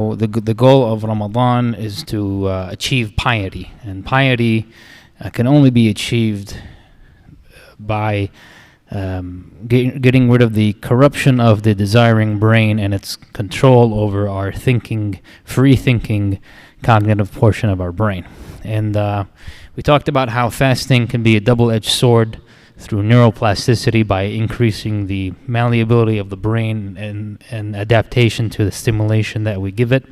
The goal of Ramadan is to achieve piety, and piety can only be achieved by getting rid of the corruption of the desiring brain and its control over our free thinking cognitive portion of our brain. And we talked about how fasting can be a double-edged sword through neuroplasticity by increasing the malleability of the brain and adaptation to the stimulation that we give it,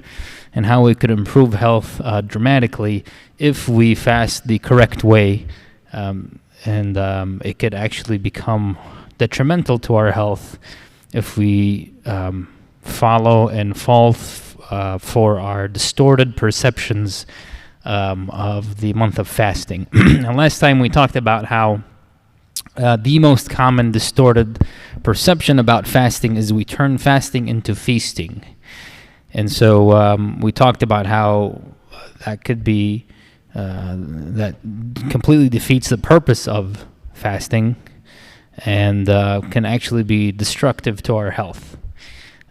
and how it could improve health dramatically if we fast the correct way, and it could actually become detrimental to our health if we follow and fall for our distorted perceptions of the month of fasting. And last time we talked about how the most common distorted perception about fasting is we turn fasting into feasting. And so we talked about how that could be, that completely defeats the purpose of fasting and can actually be destructive to our health.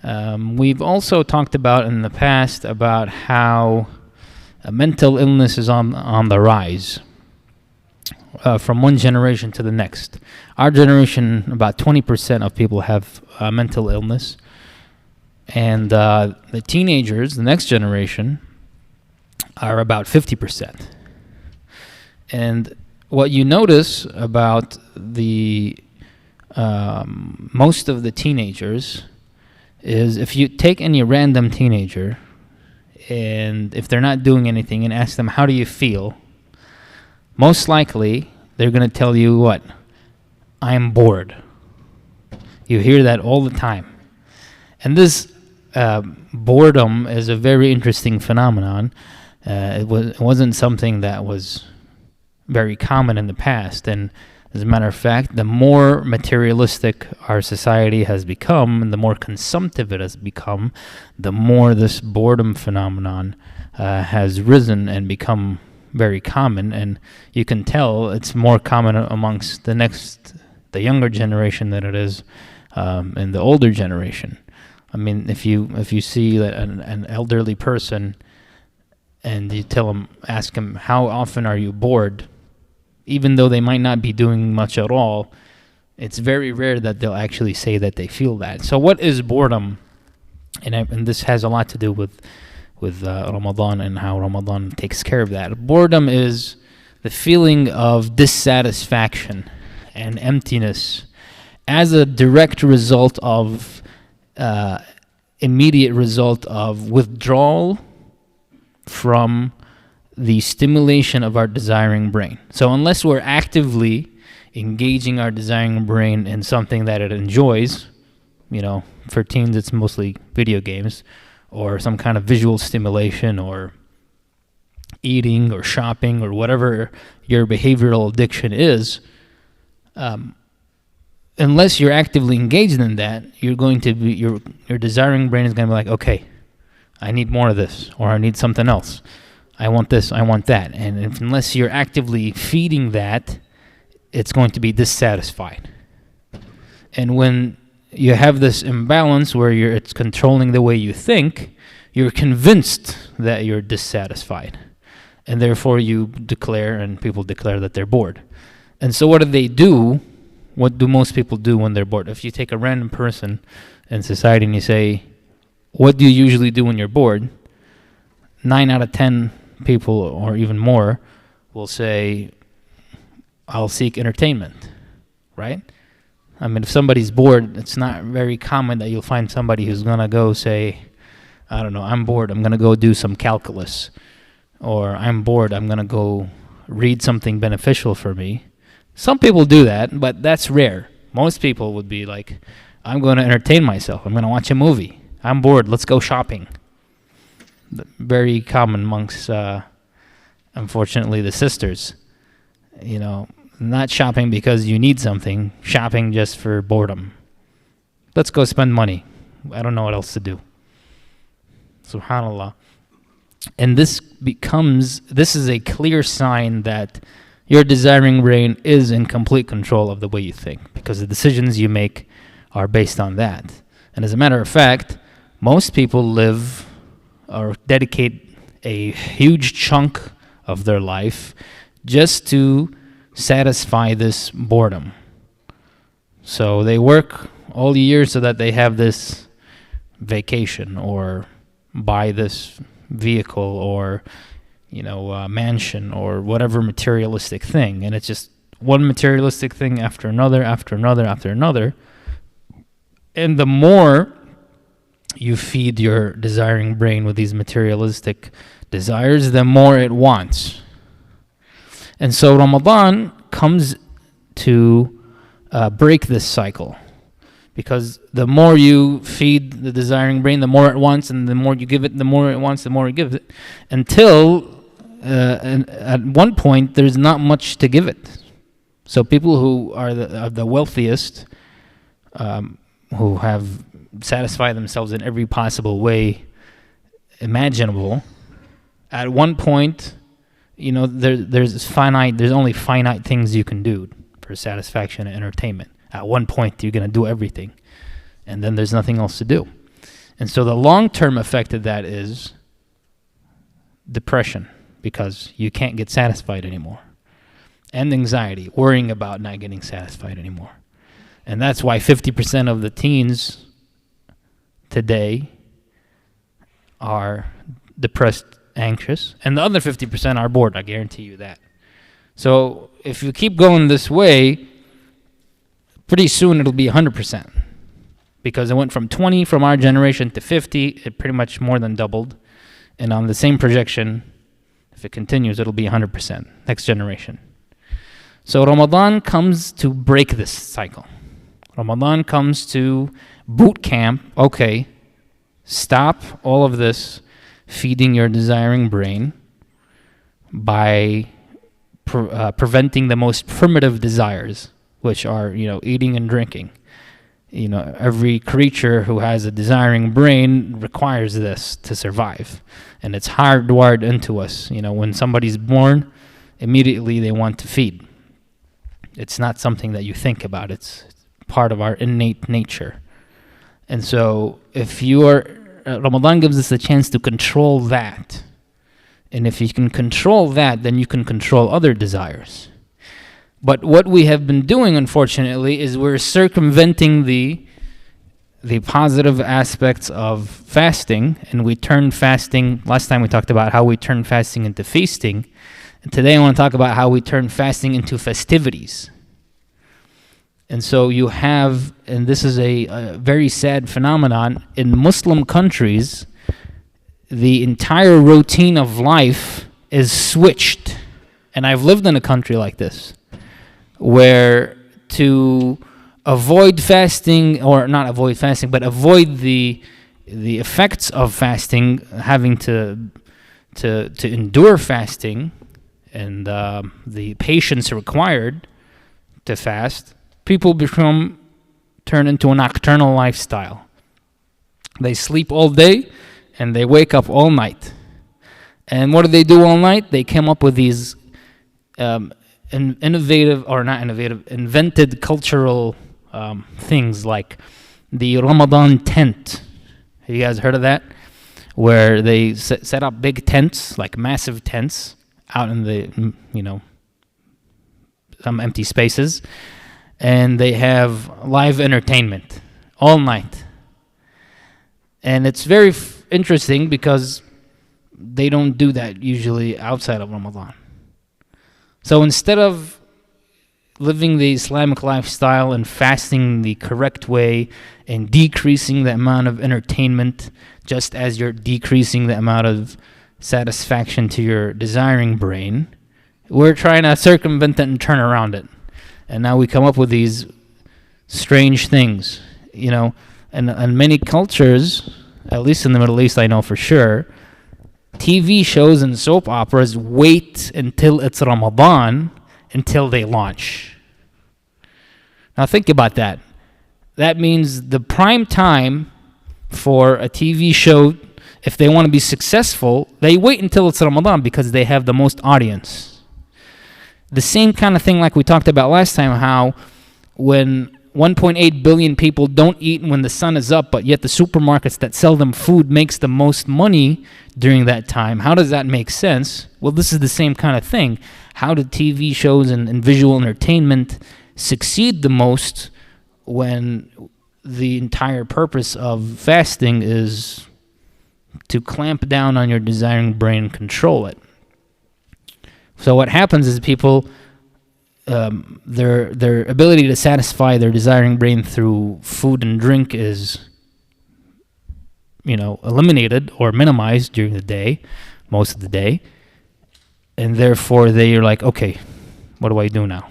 We've also talked about in the past about how mental illness is on the rise. From one generation to the next. Our generation, about 20% of people have mental illness. And the teenagers, the next generation, are about 50%. And what you notice about the most of the teenagers is if you take any random teenager and if they're not doing anything and ask them, how do you feel? Most likely, they're going to tell you what? I'm bored. You hear that all the time. And this boredom is a very interesting phenomenon. It wasn't something that was very common in the past. And as a matter of fact, the more materialistic our society has become, and the more consumptive it has become, the more this boredom phenomenon has risen and become very common. And you can tell it's more common amongst the younger generation than it is in the older generation. I mean, if you see that an elderly person and you ask them, how often are you bored? Even though they might not be doing much at all, it's very rare that they'll actually say that they feel that. So what is boredom? And this has a lot to do with Ramadan and how Ramadan takes care of that. Boredom is the feeling of dissatisfaction and emptiness as a direct result of, immediate result of withdrawal from the stimulation of our desiring brain. So unless we're actively engaging our desiring brain in something that it enjoys, for teens it's mostly video games, or some kind of visual stimulation, or eating, or shopping, or whatever your behavioral addiction is, unless you're actively engaged in that, you're going to be your desiring brain is going to be like, okay, I need more of this, or I need something else. I want this, I want that. And unless you're actively feeding that, it's going to be dissatisfied. And when you have this imbalance where it's controlling the way you think, you're convinced that you're dissatisfied. And therefore you declare, and people declare that they're bored. And so what do they do? What do most people do when they're bored? If you take a random person in society and you say, what do you usually do when you're bored? 9 out of 10 people, or even more, will say, I'll seek entertainment, right? I mean, if somebody's bored, it's not very common that you'll find somebody who's going to go say, I don't know, I'm bored, I'm going to go do some calculus. Or I'm bored, I'm going to go read something beneficial for me. Some people do that, but that's rare. Most people would be like, I'm going to entertain myself. I'm going to watch a movie. I'm bored, let's go shopping. Very common amongst, unfortunately, the sisters. Not shopping because you need something, shopping just for boredom. Let's go spend money. I don't know what else to do. SubhanAllah. And this is a clear sign that your desiring brain is in complete control of the way you think, because the decisions you make are based on that. And as a matter of fact, most people live or dedicate a huge chunk of their life just to satisfy this boredom. So they work all year so that they have this vacation or buy this vehicle or mansion or whatever materialistic thing, and it's just one materialistic thing after another, after another, after another. And the more you feed your desiring brain with these materialistic desires, the more it wants. And so Ramadan comes to break this cycle, because the more you feed the desiring brain, the more it wants, and the more you give it, the more it wants, the more you give it, until at one point there's not much to give it. So people who are the wealthiest, who have satisfied themselves in every possible way imaginable, at one point, there's only finite things you can do for satisfaction and entertainment. At one point, you're going to do everything, and then there's nothing else to do. And so the long-term effect of that is depression, because you can't get satisfied anymore, and anxiety, worrying about not getting satisfied anymore. And that's why 50% of the teens today are depressed, anxious, and the other 50% are bored. I guarantee you that. So if you keep going this way, pretty soon it'll be 100%, because it went from 20 from our generation to 50. It pretty much more than doubled. And on the same projection, if it continues, it'll be 100% next generation. So Ramadan comes to break this cycle. Ramadan comes to boot camp. Okay, stop all of this feeding your desiring brain by preventing the most primitive desires, which are, eating and drinking. Every creature who has a desiring brain requires this to survive, and it's hardwired into us. When somebody's born, immediately they want to feed. It's not something that you think about. It's part of our innate nature. And so if Ramadan gives us a chance to control that. And if you can control that, then you can control other desires. But what we have been doing, unfortunately, is we're circumventing the positive aspects of fasting, and we turn fasting. Last time we talked about how we turn fasting into feasting, and today I want to talk about how we turn fasting into festivities. And so you have, and this is a very sad phenomenon, in Muslim countries, the entire routine of life is switched. And I've lived in a country like this, where to avoid fasting, or not avoid fasting, but avoid the effects of fasting, having to endure fasting, and the patience required to fast, people turn into a nocturnal lifestyle. They sleep all day and they wake up all night. And what do they do all night? They came up with these invented cultural things, like the Ramadan tent. Have you guys heard of that? Where they set up big tents, like massive tents, out in the, some empty spaces. And they have live entertainment all night. And it's very interesting, because they don't do that usually outside of Ramadan. So instead of living the Islamic lifestyle and fasting the correct way and decreasing the amount of entertainment, just as you're decreasing the amount of satisfaction to your desiring brain, we're trying to circumvent it and turn around it. And now we come up with these strange things, and many cultures, at least in the Middle East I know for sure, TV shows and soap operas wait until it's Ramadan until they launch. Now think about that. That means the prime time for a TV show, if they want to be successful, they wait until it's Ramadan because they have the most audience. The same kind of thing like we talked about last time, how when 1.8 billion people don't eat when the sun is up, but yet the supermarkets that sell them food makes the most money during that time. How does that make sense? Well, this is the same kind of thing. How do TV shows and visual entertainment succeed the most when the entire purpose of fasting is to clamp down on your desiring brain and control it? So what happens is people, their ability to satisfy their desiring brain through food and drink is, eliminated or minimized during the day, most of the day, and therefore they are like, okay, what do I do now?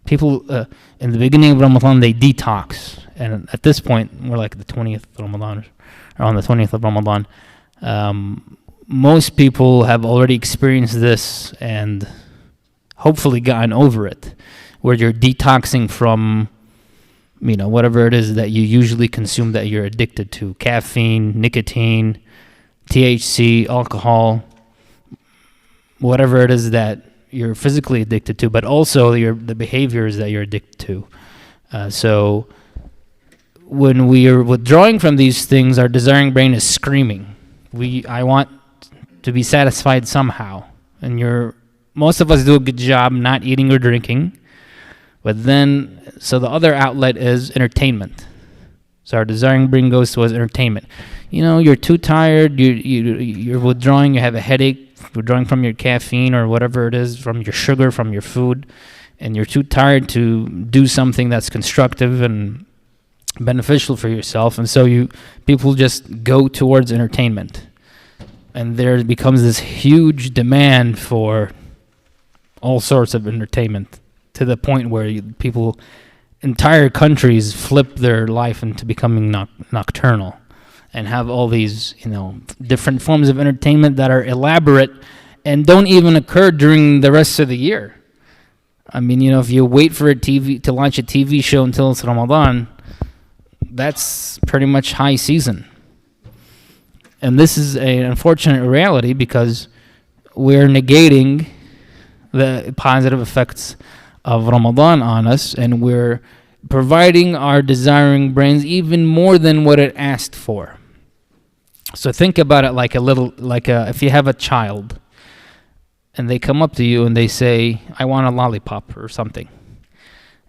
People in the beginning of Ramadan, they detox, and at this point we're like the 20th of Ramadan, or on the 20th of Ramadan. Most people have already experienced this and hopefully gotten over it, where you're detoxing from, whatever it is that you usually consume that you're addicted to: caffeine, nicotine, THC, alcohol, whatever it is that you're physically addicted to, but also the behaviors that you're addicted to. So when we are withdrawing from these things, our desiring brain is screaming. I want to be satisfied somehow. And most of us do a good job not eating or drinking. But then, so the other outlet is entertainment. So our desiring brain goes towards entertainment. You're too tired, you're withdrawing, you have a headache, withdrawing from your caffeine or whatever it is, from your sugar, from your food, and you're too tired to do something that's constructive and beneficial for yourself, and so people just go towards entertainment, and there becomes this huge demand for all sorts of entertainment, to the point where entire countries flip their life into becoming nocturnal and have all these different forms of entertainment that are elaborate and don't even occur during the rest of the year. I mean, if you wait for to launch a TV show until it's Ramadan, that's pretty much high season. And this is an unfortunate reality, because we're negating the positive effects of Ramadan on us, and we're providing our desiring brains even more than what it asked for. So think about it if you have a child and they come up to you and they say, I want a lollipop or something.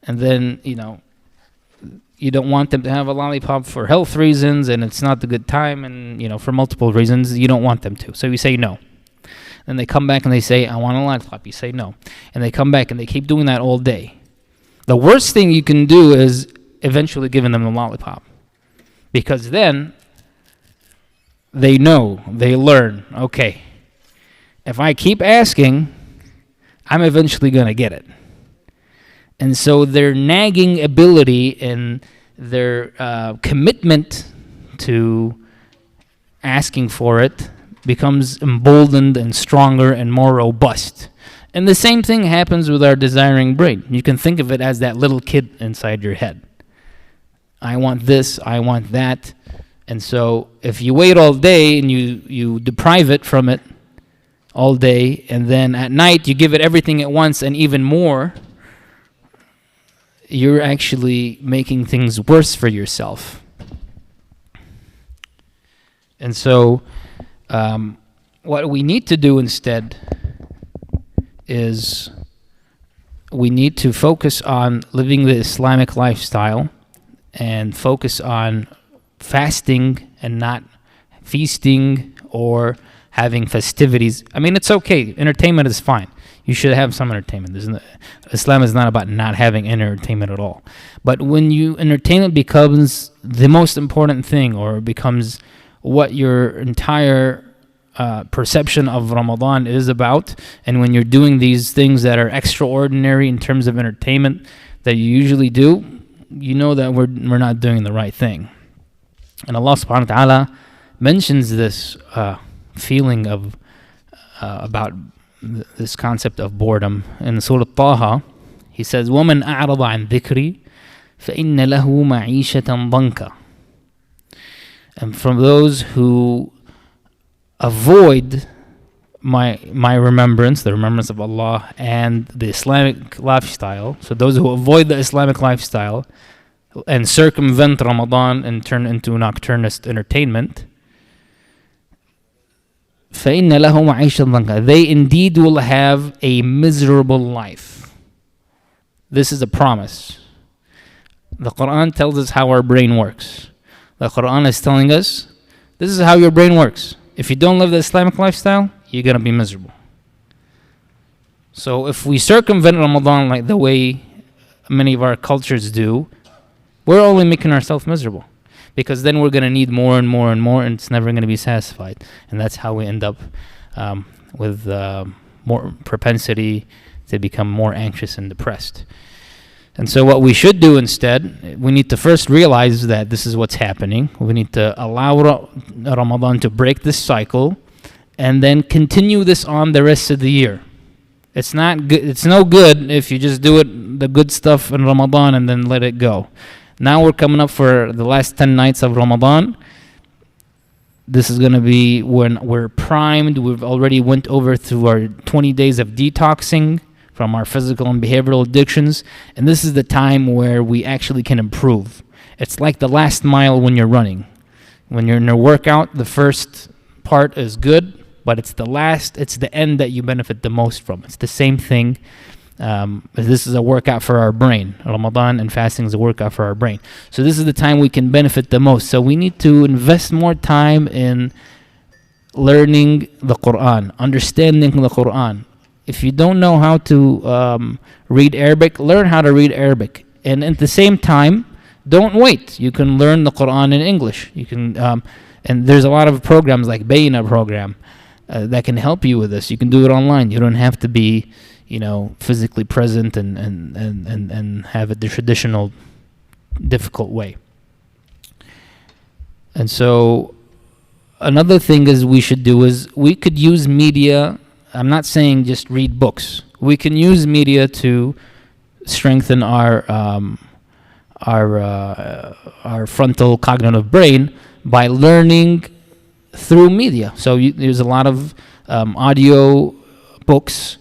And then, you don't want them to have a lollipop for health reasons, and it's not the good time, and for multiple reasons you don't want them to. So you say no. Then they come back and they say, I want a lollipop. You say no. And they come back and they keep doing that all day. The worst thing you can do is eventually giving them the lollipop, because then they learn, okay, if I keep asking, I'm eventually going to get it. And so their nagging ability and their commitment to asking for it becomes emboldened and stronger and more robust. And the same thing happens with our desiring brain. You can think of it as that little kid inside your head. I want this, I want that. And so if you wait all day and you deprive it from it all day, and then at night you give it everything at once and even more, you're actually making things worse for yourself. And so what we need to do instead is we need to focus on living the Islamic lifestyle and focus on fasting and not feasting or having festivities. I mean, it's okay. Entertainment is fine. You should have some entertainment. Islam is not about not having entertainment at all. But when entertainment becomes the most important thing, or becomes what your entire perception of Ramadan is about, and when you're doing these things that are extraordinary in terms of entertainment that you usually do, you know that we're not doing the right thing. And Allah subhanahu wa ta'ala mentions this feeling of about this concept of boredom in Surah Taha. He says, وَمَنْ أَعْرَضَ عَنْ ذِكْرِي فَإِنَّ لَهُ مَعِيشَةً ضَنْكَ. And from those who avoid my remembrance, the remembrance of Allah and the Islamic lifestyle, so those who avoid the Islamic lifestyle, and circumvent Ramadan and turn into nocturnist entertainment, فَإِنَّ لَهُ مَعِيشًا ضَنكًا, they indeed will have a miserable life. This is a promise. The Quran tells us how our brain works. The Quran is telling us, this is how your brain works. If you don't live the Islamic lifestyle, you're going to be miserable. So if we circumvent Ramadan like the way many of our cultures do, we're only making ourselves miserable. Because then we're going to need more and more and more, and it's never going to be satisfied. And that's how we end up with more propensity to become more anxious and depressed. And so what we should do instead, we need to first realize that this is what's happening. We need to allow Ramadan to break this cycle, and then continue this on the rest of the year. It's not good. It's no good if you just do it, the good stuff in Ramadan, and then let it go. Now we're coming up for the last 10 nights of Ramadan. This is going to be when we're primed. We've already went over through our 20 days of detoxing from our physical and behavioral addictions. And this is the time where we actually can improve. It's like the last mile when you're running. When you're in a workout, the first part is good, but it's the end that you benefit the most from. It's the same thing. This is a workout for our brain. Ramadan and fasting is a workout for our brain. So this is the time we can benefit the most. So we need to invest more time in learning the Quran, understanding the Quran. If you don't know how to read Arabic, learn how to read Arabic. And at the same time, don't wait. You can learn the Quran in English. You can, and there's a lot of programs like Bayna program that can help you with this. You can do it online. You don't have to be, physically present and have it the traditional difficult way. And so another thing we should do is we could use media. I'm not saying just read books. We can use media to strengthen our frontal cognitive brain by learning through media. So there's a lot of audio books